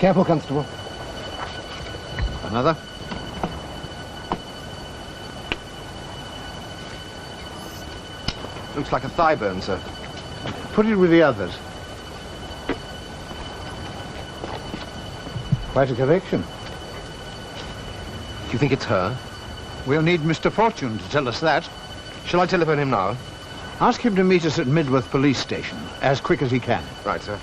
Careful, Constable. Another? Looks like a thigh bone, sir. Put it with the others. Quite a correction. Do you think it's her? We'll need Mr. Fortune to tell us that. Shall I telephone him now? Ask him to meet us at Midworth Police Station, as quick as he can. Right, sir.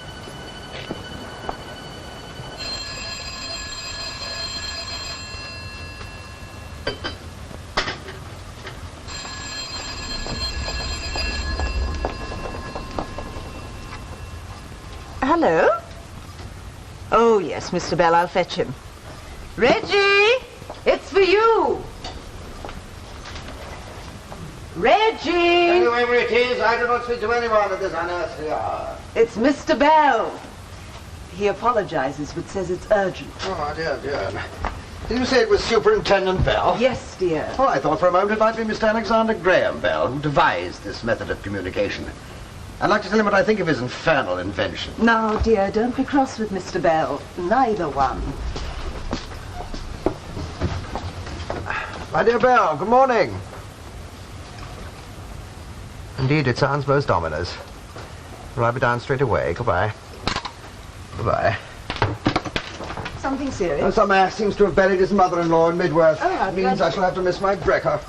Hello? Oh, yes, Mr. Bell, I'll fetch him. Reggie! It's for you! Reggie! Whoever it is, I do not speak to anyone at this unearthly hour. It's Mr. Bell. He apologizes, but says it's urgent. Oh, dear, dear. Did you say it was Superintendent Bell? Yes, dear. Oh, I thought for a moment it might be Mr. Alexander Graham Bell, who devised this method of communication. I'd like to tell him what I think of his infernal invention. Now, dear, don't be cross with Mr. Bell. Neither one. My dear Bell, good morning. Indeed, it sounds most ominous. Well, I'll be down straight away. Goodbye. Goodbye. Something serious? Some ass seems to have buried his mother-in-law in Midworth. Oh, means I shall have to miss my brekker.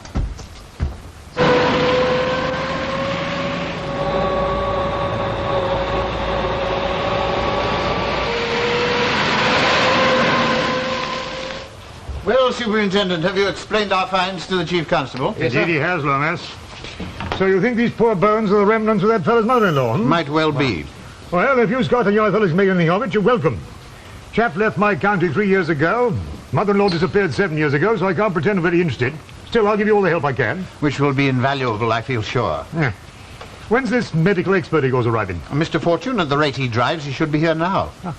Well, Superintendent, have you explained our finds to the Chief Constable? Yes, indeed he has, Lomas. So you think these poor bones are the remnants of that fellow's mother-in-law, hmm? Might well be. Well, if you Scott and your fellows make anything of it, you're welcome. Chap left my county 3 years ago. Mother-in-law disappeared 7 years ago, so I can't pretend I'm very interested. Still, I'll give you all the help I can. Which will be invaluable, I feel sure. Yeah. When's this medical expert of yours arriving? Mr. Fortune, at the rate he drives, he should be here now. Ah.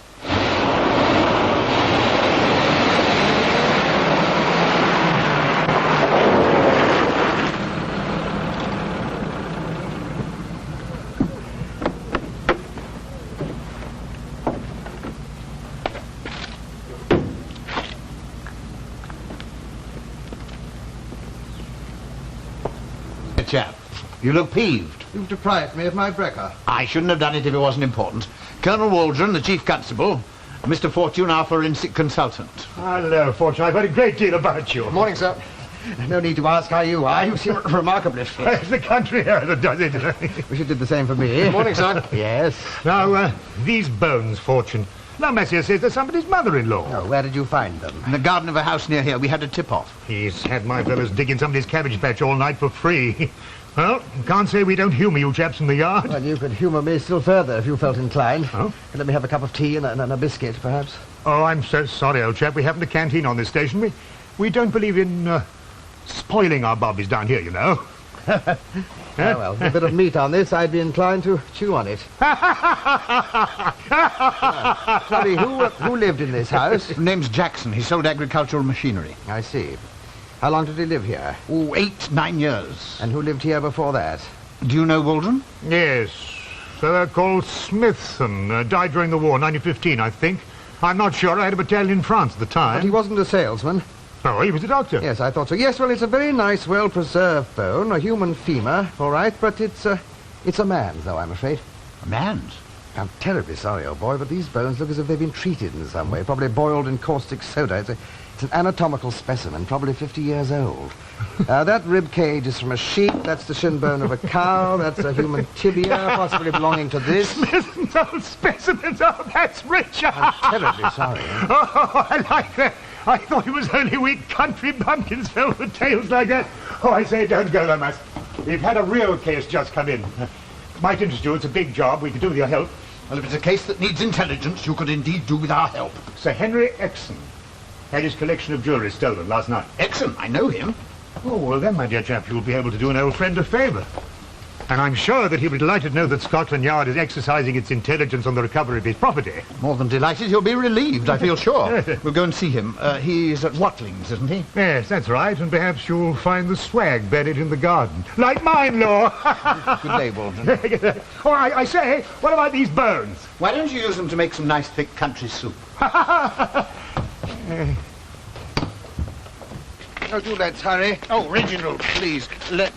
Chap, you look peeved. You've deprived me of my brekker. I shouldn't have done it if it wasn't important. Colonel Waldron, the Chief Constable. Mr. Fortune, our forensic consultant. Hello, Fortune. I've heard a great deal about you. Good morning, sir. No need to ask how you are. You seem remarkably fit. It's the country air that does it. Wish it did the same for me. Good morning, sir. Yes. Now, these bones, Fortune. Now, Messier says they're somebody's mother-in-law. Oh, where did you find them? In the garden of a house near here. We had a tip-off. He's had my fellows digging somebody's cabbage patch all night for free. Well, can't say we don't humour you chaps in the yard. Well, you could humour me still further if you felt inclined. Oh? Let me have a cup of tea and a biscuit, perhaps. Oh, I'm so sorry, old chap. We haven't a canteen on this station. We don't believe in spoiling our bobbies down here, you know. Oh, well, with a bit of meat on this, I'd be inclined to chew on it. Sorry, who lived in this house? Name's Jackson. He sold agricultural machinery. I see. How long did he live here? Oh, 8, 9 years. And who lived here before that? Do you know Waldron? Yes. So they're called Smithson. Died during the war, 1915, I think. I'm not sure. I had a battalion in France at the time. But he wasn't a salesman. Oh, he was a doctor. Yes, I thought so. Yes, well, it's a very nice, well-preserved bone, a human femur, all right, but it's a man's, though, I'm afraid. A man's? I'm terribly sorry, old boy, but these bones look as if they've been treated in some way, probably boiled in caustic soda. It's an anatomical specimen, probably 50 years old. That rib cage is from a sheep, that's the shin bone of a cow, that's a human tibia, possibly belonging to this. Smithson's old specimens. Oh, that's rich. I'm terribly sorry. Oh, I like that. I thought it was only weak country bumpkins fell for tales like that. Oh, I say, don't go there, Matt. We've had a real case just come in. Might interest you. It's a big job. We could do with your help. Well, if it's a case that needs intelligence, you could indeed do with our help. Sir Henry Exon had his collection of jewellery stolen last night. Exon? I know him. Oh, well then, my dear chap, you'll be able to do an old friend a favour. And I'm sure that he'll be delighted to know that Scotland Yard is exercising its intelligence on the recovery of his property. More than delighted. He'll be relieved, I feel sure. We'll go and see him. He's at Watling's, isn't he? Yes, that's right, and perhaps you'll find the swag buried in the garden. Like mine, Law. Good day, Waldron. Oh, I say, what about these bones? Why don't you use them to make some nice thick country soup? Oh, do let's hurry. Oh, Reginald, please, let